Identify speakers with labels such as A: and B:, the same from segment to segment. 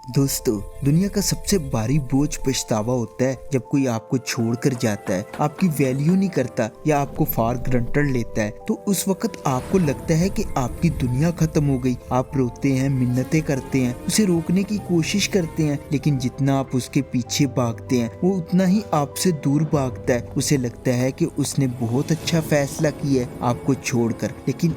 A: दोस्तों, दुनिया का सबसे भारी बोझ पछतावा होता है जब कोई आपको छोड़कर जाता है, आपकी वैल्यू नहीं करता या आपको फॉर ग्रांटेड लेता है। तो उस वक्त आपको लगता है कि आपकी दुनिया खत्म हो गई। आप रोते हैं, मिन्नतें करते हैं, उसे रोकने की कोशिश करते हैं, लेकिन जितना आप उसके पीछे भागते हैं वो उतना ही आपसे दूर भागता है। उसे लगता है कि उसने बहुत अच्छा फैसला किया है आपको छोड़कर। लेकिन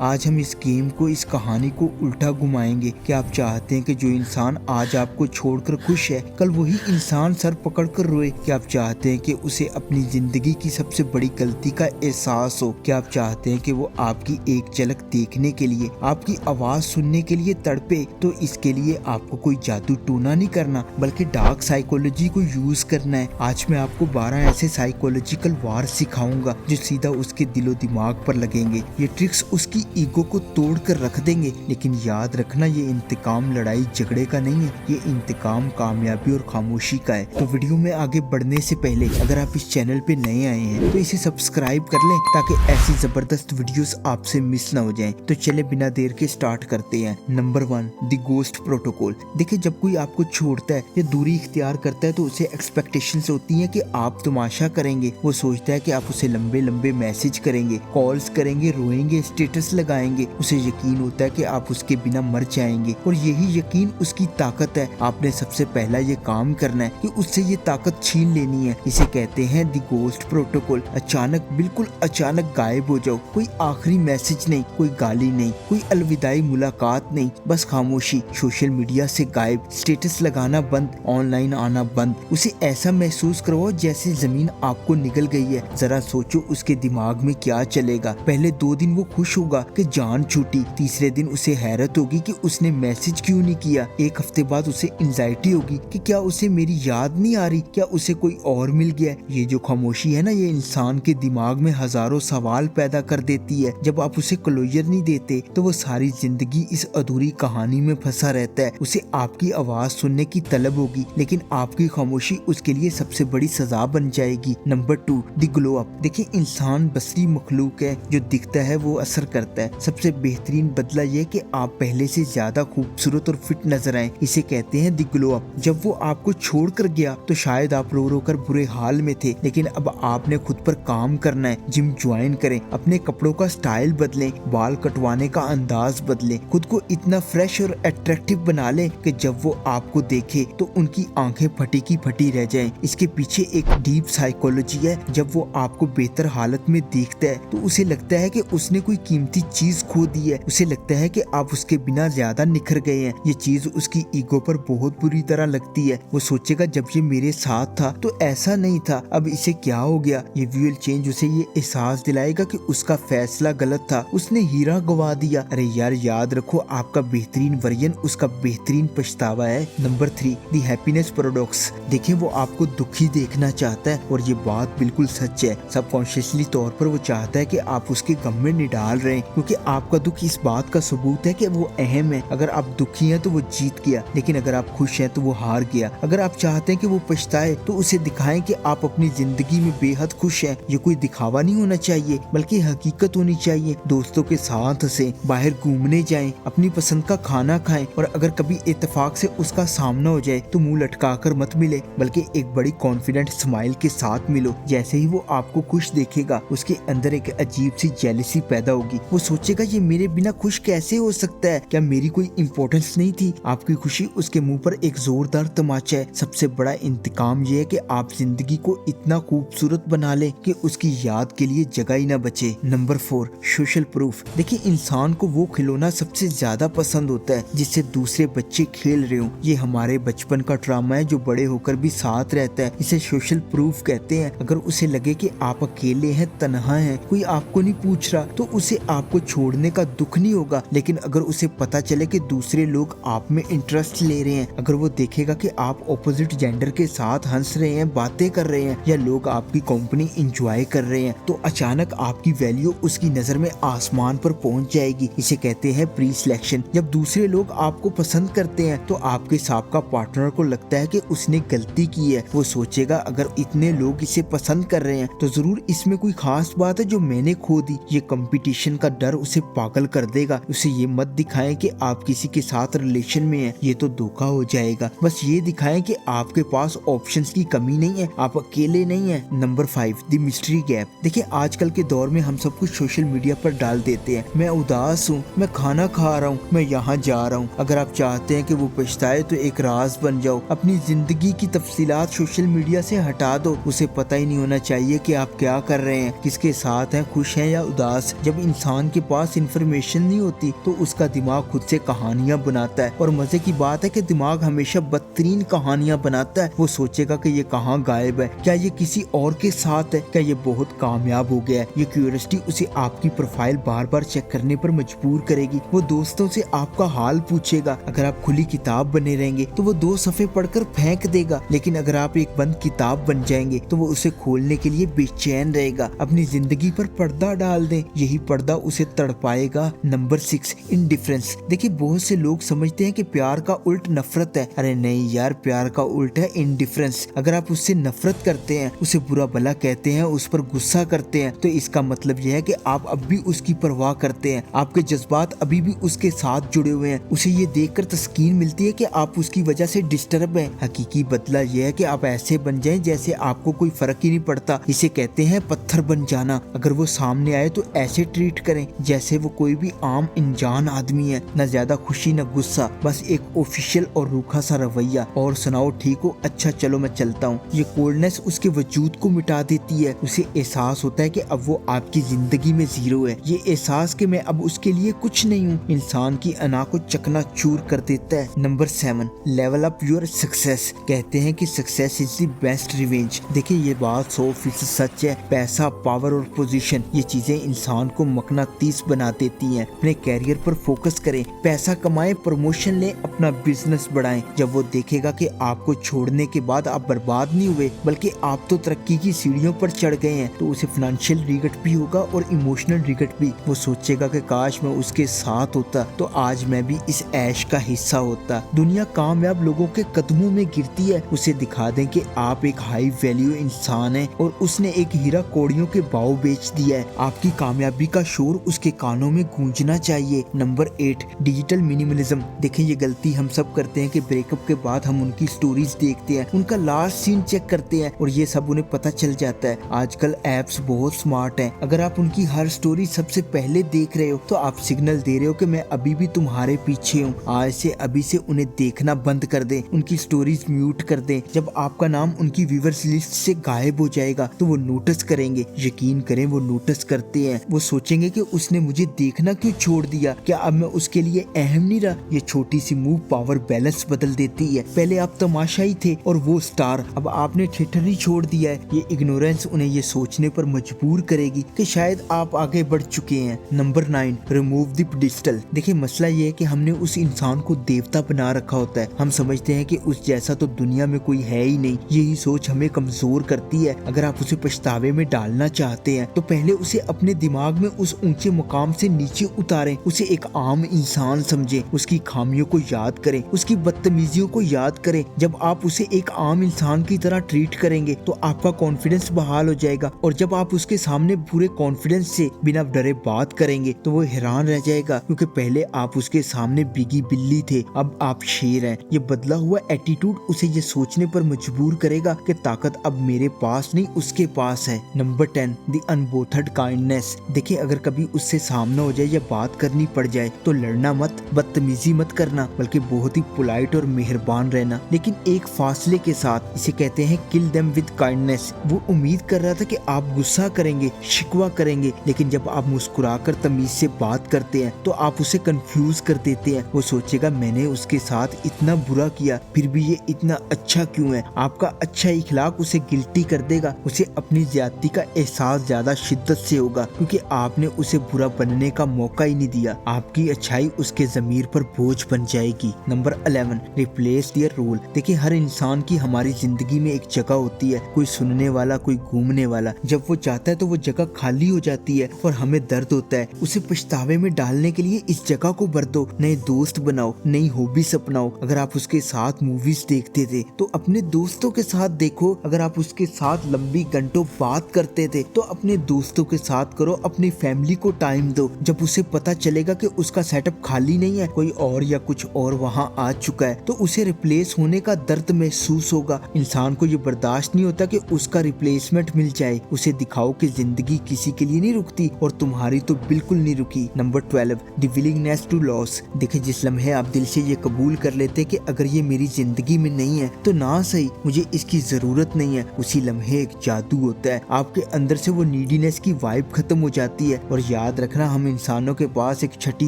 A: आज हम इस गेम को, इस कहानी को उल्टा घुमाएंगे कि आप चाहते हैं कि जो इंसान आज आपको छोड़कर खुश है, कल वही इंसान सर पकड़कर रोए। कि आप चाहते हैं कि उसे अपनी जिंदगी की सबसे बड़ी गलती का एहसास हो। कि आप चाहते हैं कि वो आपकी एक झलक देखने के लिए, आपकी आवाज सुनने के लिए तड़पे। तो इसके लिए आपको कोई जादू टूना नहीं करना, बल्कि डार्क साइकोलॉजी को यूज करना है। आज मैं आपको 12 ऐसे साइकोलॉजिकल वार सिखाऊंगा जो सीधा उसके दिलो दिमाग पर लगेंगे। ये ट्रिक्स उसकी ईगो को तोड़ कर रख देंगे। लेकिन याद रखना, ये इंतकाम लड़ाई झगड़े का नहीं है, ये इंतकाम कामयाबी और खामोशी का है। तो वीडियो में आगे बढ़ने से पहले अगर आप इस चैनल पे नए आए हैं तो इसे सब्सक्राइब कर लें ताकि ऐसी जबरदस्त वीडियोस आपसे मिस ना हो जाएं। तो चले बिना देर के स्टार्ट करते हैं। Number 1, the ghost protocol. देखिए, जब कोई आपको छोड़ता है या दूरी इख्तियार करता है तो उसे एक्सपेक्टेशंस होती है कि आप तमाशा करेंगे। वो सोचता है कि आप उसे लंबे लंबे मैसेज करेंगे, कॉल्स करेंगे, रोएंगे, स्टेटस लगाएंगे। उसे यकीन होता है कि आप उसके बिना मर जाएंगे और यही यकीन उसकी ताकत है। आपने सबसे पहला ये काम करना है कि उससे ये ताकत छीन लेनी है। इसे कहते हैं द गोस्ट प्रोटोकॉल। अचानक, बिल्कुल अचानक गायब हो जाओ। कोई आखिरी मैसेज नहीं, कोई गाली नहीं, कोई अलविदाई मुलाकात नहीं, बस खामोशी। सोशल मीडिया से गायब, स्टेटस लगाना बंद, ऑनलाइन आना बंद। उसे ऐसा महसूस करो जैसे जमीन आपको निगल गई है। जरा सोचो उसके दिमाग में क्या चलेगा। पहले 2 दिन वो खुश होगा कि जान छूटी। तीसरे दिन उसे हैरत होगी कि उसने मैसेज क्यों नहीं किया। एक हफ्ते बाद उसे एंजाइटी होगी कि क्या उसे मेरी याद नहीं आ रही, क्या उसे कोई और मिल गया। ये जो खामोशी है ना, ये इंसान के दिमाग में हजारों सवाल पैदा कर देती है। जब आप उसे क्लोजर नहीं देते तो वो सारी जिंदगी इस अधूरी कहानी में फंसा रहता है। उसे आपकी आवाज सुनने की तलब होगी, लेकिन आपकी खामोशी उसके लिए सबसे बड़ी सजा बन जाएगी। Number 2, the glow up. देखिए, इंसान बसरी मखलूक है, जो दिखता है वो असर करता है। सबसे बेहतरीन बदला यह कि आप पहले से ज्यादा खूबसूरत और फिट नजर आए। इसे कहते हैं द ग्लो अप। जब वो आपको छोड़ कर गया तो शायद आप रो रो कर बुरे हाल में थे, लेकिन अब आपने खुद पर काम करना है। जिम ज्वाइन करें, अपने कपड़ों का स्टाइल बदलें, बाल कटवाने का अंदाज बदलें, खुद को इतना फ्रेश और अट्रैक्टिव बना लें कि जब वो आपको देखे तो उनकी आंखें फटी की फटी रह जाएं। इसके पीछे एक डीप साइकोलॉजी है। जब वो आपको बेहतर हालत में देखता है तो उसे लगता है कि उसने कोई कीमती चीज खो दी है। उसे लगता है कि आप उसके बिना ज्यादा निखर गए हैं। ये चीज उसकी ईगो पर बहुत बुरी तरह लगती है। वो सोचेगा जब ये मेरे साथ था तो ऐसा नहीं था, अब इसे क्या हो गया। ये व्यूअल चेंज उसे ये एहसास दिलाएगा कि उसका फैसला गलत था, उसने हीरा गवा दिया। अरे यार, याद रखो, आपका बेहतरीन वर्जन उसका बेहतरीन पछतावा है। Number 3, the happiness paradox. देखिए, वो आपको दुखी देखना चाहता है और ये बात बिल्कुल सच है। सबकॉन्शियसली तौर पर वो चाहता है कि आप उसके गम में नहीं डाल रहे हैं, क्योंकि आपका दुख इस बात का सबूत है कि वो अहम है। अगर आप दुखी हैं तो वो जीत गया, लेकिन अगर आप खुश हैं तो वो हार गया। अगर आप चाहते हैं कि वो पछताए तो उसे दिखाएं कि आप अपनी जिंदगी में बेहद खुश हैं। ये कोई दिखावा नहीं होना चाहिए, बल्कि हकीकत होनी चाहिए। दोस्तों के साथ हंसें, बाहर घूमने जाएं, अपनी पसंद का खाना खाएं, और अगर कभी इत्तेफाक से उसका सामना हो जाए तो मुंह लटका कर मत मिले, बल्कि एक बड़ी कॉन्फिडेंट स्माइल के साथ मिलो। जैसे ही वो आपको खुश देखेगा, उसके अंदर एक अजीब सी जेलसी पैदा होगी। वो सोचेगा ये मेरे बिना खुश कैसे हो सकता है, क्या मेरी कोई इम्पोर्टेंस नहीं थी। आपकी खुशी उसके मुंह पर एक जोरदार तमाचा है। सबसे बड़ा इंतकाम ये है कि आप जिंदगी को इतना खूबसूरत बना लें कि उसकी याद के लिए जगह ही न बचे। Number 4, social proof. देखिए, इंसान को वो खिलौना सबसे ज्यादा पसंद होता है जिससे दूसरे बच्चे खेल रहे हो। ये हमारे बचपन का ड्रामा है जो बड़े होकर भी साथ रहता है। इसे सोशल प्रूफ कहते हैं। अगर उसे लगे कि आप अकेले हैं, तन्हा हैं, कोई आपको नहीं पूछ रहा, तो उसे आपको छोड़ने का दुख नहीं होगा। लेकिन अगर उसे पता चले कि दूसरे लोग आप में इंटरेस्ट ले रहे हैं, अगर वो देखेगा कि आप ऑपोजिट जेंडर के साथ हंस रहे हैं, बातें कर रहे हैं, या लोग आपकी कंपनी एंजॉय कर रहे हैं, तो अचानक आपकी वैल्यू उसकी नजर में आसमान पर पहुंच जाएगी। इसे कहते हैं प्री सिलेक्शन। जब दूसरे लोग आपको पसंद करते हैं तो आपके साबका पार्टनर को लगता है कि उसने गलती की है। वो सोचेगा अगर इतने लोग इसे पसंद कर रहे हैं तो जरूर इसमें कोई खास बात है जो मैंने खो दी। ये कंपटीशन का डर उसे पागल कर देगा। उसे ये मत दिखाएं कि आप किसी के साथ रिलेशन में हैं, ये तो धोखा हो जाएगा। बस ये दिखाएं कि आपके पास ऑप्शंस की कमी नहीं है, आप अकेले नहीं हैं। Number 5, the mystery gap. देखिए आजकल के दौर में हम सब कुछ सोशल मीडिया पर डाल देते हैं, मैं उदास हूँ, मैं खाना खा रहा हूँ, मैं यहाँ जा रहा हूँ। अगर आप चाहते हैं कि वो पछताए तो एक राज बन जाओ, अपनी जिंदगी की तफसीलात सोशल मीडिया से हटा दो। उसे पता ही नहीं होना चाहिए कि आप क्या कर रहे हैं, किसके साथ हैं, खुश हैं या उदास। जब इंसान के पास इंफॉर्मेशन नहीं होती तो उसका दिमाग खुद से कहानियां बनाता है, और मजे की बात है कि दिमाग हमेशा बदतरीन कहानियां बनाता है। वो सोचेगा कि ये कहाँ गायब है, क्या ये किसी और के साथ है, क्या ये बहुत कामयाब हो गया है। ये क्यूरियोसिटी उसे आपकी प्रोफाइल बार बार चेक करने पर मजबूर करेगी। वो दोस्तों से आपका हाल पूछेगा। अगर आप खुली किताब बने रहेंगे तो वो 2 सफ़े पढ़कर फेंक देगा, लेकिन अगर आप एक बंद किताब बन जाएंगे तो वो उसे खोलने के लिए बेचैन रहेगा। अपनी जिंदगी पर पर्दा डाल दें, यही पर्दा उसे तड़पाएगा। Number 6, indifference. देखिए बहुत से लोग समझते हैं कि प्यार का उल्ट नफरत है। अरे नहीं यार, प्यार का उल्ट है इंडिफरेंस। अगर आप उससे नफरत करते हैं, उसे बुरा भला कहते हैं, उस पर गुस्सा करते हैं, तो इसका मतलब यह है कि आप अब भी उसकी परवाह करते हैं, आपके जज्बात अभी भी उसके साथ जुड़े हुए हैं। उसे ये देखकर तस्कीन मिलती है कि आप उसकी वजह से डिस्टर्ब हैं। हकीकी बदला यह है कि आप ऐसे बन जाएं जैसे आपको कोई फर्क ही नहीं पड़ता। इसे कहते हैं पत्थर बन जाना। अगर वो सामने आए तो ऐसे ट्रीट करें जैसे वो कोई भी आम अनजान आदमी है, न ज्यादा खुशी न गुस्सा, बस एक ऑफिशियल और रूखा सा रवैया। और सुनाओ ठीक हो, अच्छा चलो मैं चलता हूँ। ये कोल्डनेस उसके वजूद को मिटा देती है। उसे एहसास होता है कि अब वो आपकी जिंदगी में जीरो है। ये एहसास कि मैं अब उसके लिए कुछ नहीं हूँ, इंसान की अना को चकनाचूर कर देता है। Number 7, level up your success. कहते हैं कि success is the best revenge. देखिए ये बात 100% सच है। पैसा, पावर और पोजीशन, ये चीजें इंसान को मकनातीस बना देती हैं। अपने कैरियर पर फोकस करें, पैसा कमाएं, प्रमोशन लें, अपना बिजनेस बढ़ाएं। जब वो देखेगा कि आपको छोड़ने के बाद आप बर्बाद नहीं हुए बल्कि आप तो तरक्की की सीढ़ियों पर चढ़ गए हैं, तो उसे फाइनेंशियल रिग्रेट भी होगा और इमोशनल रिग्रेट भी। वो सोचेगा कि काश मैं उसके साथ होता तो आज मैं भी इस ऐश का हिस्सा होता। दुनिया कामयाब लोगों के कदमों में गिरती है। उसे दिखा दें कि आप एक हाई वैल्यू इंसान हैं और उसने एक हीरा कौड़ियों के भाव बेच दिया है। आपकी कामयाबी का शोर उसके कानों में गूंजना चाहिए। Number 8, digital minimalism. देखिए ये गलती हम सब करते हैं कि ब्रेकअप के बाद हम उनकी स्टोरीज देखते हैं, उनका लास्ट सीन चेक करते हैं और ये सब उन्हें पता चल जाता है। आजकल एप्स बहुत स्मार्ट हैं। अगर आप उनकी हर स्टोरी सबसे पहले देख रहे हो तो आप सिग्नल दे रहे हो कि मैं अभी भी तुम्हारे पीछे हूँ। आज से अभी से उन्हें देखना बंद कर दें, उनकी स्टोरीज म्यूट कर दें। जब आपका नाम उनकी व्यूअर्स लिस्ट से गायब हो जाएगा तो वो नोटिस करेंगे। यकीन करें वो नोटिस करते हैं। वो सोचेंगे कि उसने मुझे देखना क्यों छोड़ दिया, क्या अब मैं उसके लिए अहम नहीं रहा। ये छोटी सी मूव पावर बैलेंस बदल देती है। पहले आप तमाशाई थे और वो स्टार, अब आपने थिएटर ही छोड़ दिया है। ये इग्नोरेंस उन्हें ये सोचने पर मजबूर करेगी कि शायद आप आगे बढ़ चुके हैं। Number 9, remove the pedestal. देखिए मसला ये है कि हमने उस इंसान को देवता बना रखा होता है। हम समझते हैं कि उस जैसा तो दुनिया में कोई है ही नहीं। यही सोच हमें कमजोर करती है। अगर आप उसे पछतावे में डालना चाहते हैं तो पहले उसे अपने दिमाग में उस ऊंचे मुकाम से नीचे उतारें। उसे एक आम इंसान समझें, उसकी खामियों को याद करें, उसकी बदतमीजियों को याद करें। जब आप उसे एक आम इंसान की तरह ट्रीट करेंगे तो आपका कॉन्फिडेंस बहाल हो जाएगा, और जब आप उसके सामने पूरे कॉन्फिडेंस से बिना डरे बात करेंगे तो वो हैरान रह जाएगा, क्योंकि पहले आप उसके सामने बिगी बिल्ली थे, अब आप शेर हैं। ये बदला हुआ एटीट्यूड उसे ये सोचने पर मजबूर करेगा कि ताकत अब मेरे पास नहीं उसके पास है। Number 10, the unbothered kindness. देखिए अगर कभी उससे सामना हो जाए या बात करनी पड़ जाए तो लड़ना मत, बदतमीजी मत करना, बल्कि बहुत ही पोलाइट और मेहरबान रहना, लेकिन एक फासले के साथ। इसे कहते हैं किल देम विद काइंडनेस। वो उम्मीद कर रहा था कि आप गुस्सा करेंगे, शिकवा करेंगे, लेकिन जब आप मुस्कुराकर तमीज से बात करते हैं तो आप उसे कंफ्यूज कर देते हैं। वो सोचेगा मैंने उसके साथ इतना बुरा किया फिर भी ये इतना अच्छा क्यों है। आपका अच्छा इखलाक उसे गिल्टी कर देगा। उसे अपनी ज्यादती का एहसास ज्यादा शिद्दत से होगा क्योंकि आपने उसे बुरा बनने का मौका ही नहीं दिया। आपकी अच्छाई उसके जमीर पर बोझ बन जाएगी। Number 11, replace their role. देखिए हर इंसान की हमारी जिंदगी में एक जगह होती है, कोई सुनने वाला, कोई घूमने वाला। जब वो चाहता है तो वो जगह खाली हो जाती है और हमें दर्द होता है। उसे पछतावे में डालने के लिए इस जगह को भर दो, नए दोस्त बनाओ, नई हॉबीज अपनाओ। अगर आप उसके साथ मूवीज देखते थे तो अपने दोस्तों के साथ देखो। अगर आप उसके साथ लंबी घंटों बात करते थे तो अपने दोस्तों के साथ करो। अपनी फैमिली को को टाइम दो। जब उसे पता चलेगा कि उसका सेटअप खाली नहीं है, कोई और या कुछ और वहाँ आ चुका है, तो उसे रिप्लेस होने का दर्द महसूस होगा। इंसान को ये बर्दाश्त नहीं होता कि उसका रिप्लेसमेंट मिल जाए। उसे दिखाओ कि जिंदगी किसी के लिए नहीं रुकती और तुम्हारी तो बिल्कुल नहीं रुकी। Number 12, the willingness to loss. देखिए, जिस लम्हे आप दिल से ये कबूल कर लेते कि अगर ये मेरी जिंदगी में नहीं है तो ना सही, मुझे इसकी जरूरत नहीं है, उसी लम्हे एक जादू होता है। आपके अंदर से वो नीडीनेस की वाइब खत्म हो जाती है। और याद रखना, हम इंसानों के पास एक छठी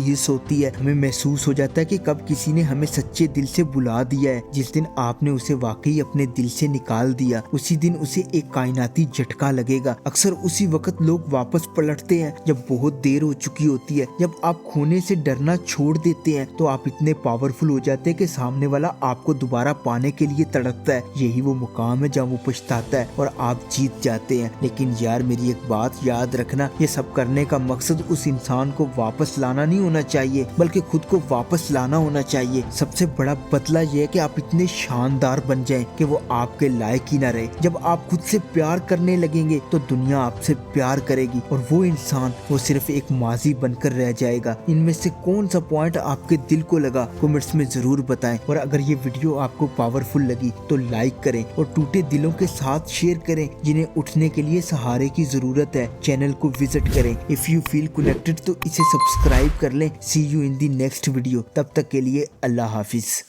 A: हिस्स होती है। हमें महसूस हो जाता है कि कब किसी ने हमें सच्चे दिल से बुला दिया है। जिस दिन आपने उसे वाकई अपने दिल से निकाल दिया, उसी दिन उसे एक कायनाती झटका लगेगा। अक्सर उसी वक्त लोग वापस पलटते हैं जब बहुत देर हो चुकी होती है। जब आप खोने से डरना छोड़ देते हैं तो आप इतने पावरफुल हो जाते हैं कि सामने वाला आपको दोबारा पाने के लिए तड़पता है। यही वो मुकाम है जहाँ वो पछताता है और आप जीत जाते हैं। लेकिन यार, मेरी एक बात याद रखना, ये सब करने का मकसद उस इंसान को वापस लाना नहीं होना चाहिए, बल्कि खुद को वापस लाना होना चाहिए। सबसे बड़ा बदला यह है कि आप इतने शानदार बन जाएं कि वो आपके लायक ही ना रहे। जब आप खुद से प्यार करने लगेंगे तो दुनिया आपसे प्यार करेगी और वो इंसान वो सिर्फ एक माजी बनकर रह जाएगा। इनमें से कौन सा पॉइंट आपके दिल को लगा, कमेंट्स में जरूर बताएं। और अगर ये वीडियो आपको पावरफुल लगी तो लाइक करें और टूटे दिलों के साथ शेयर करें जिन्हें उठने के लिए सहारे की जरूरत है। चैनल को विजिट करें। इफ यू फील कनेक्टेड तो इसे सब्सक्राइब कर लें। See you in the next video. तब तक के लिए अल्लाह हाफिज।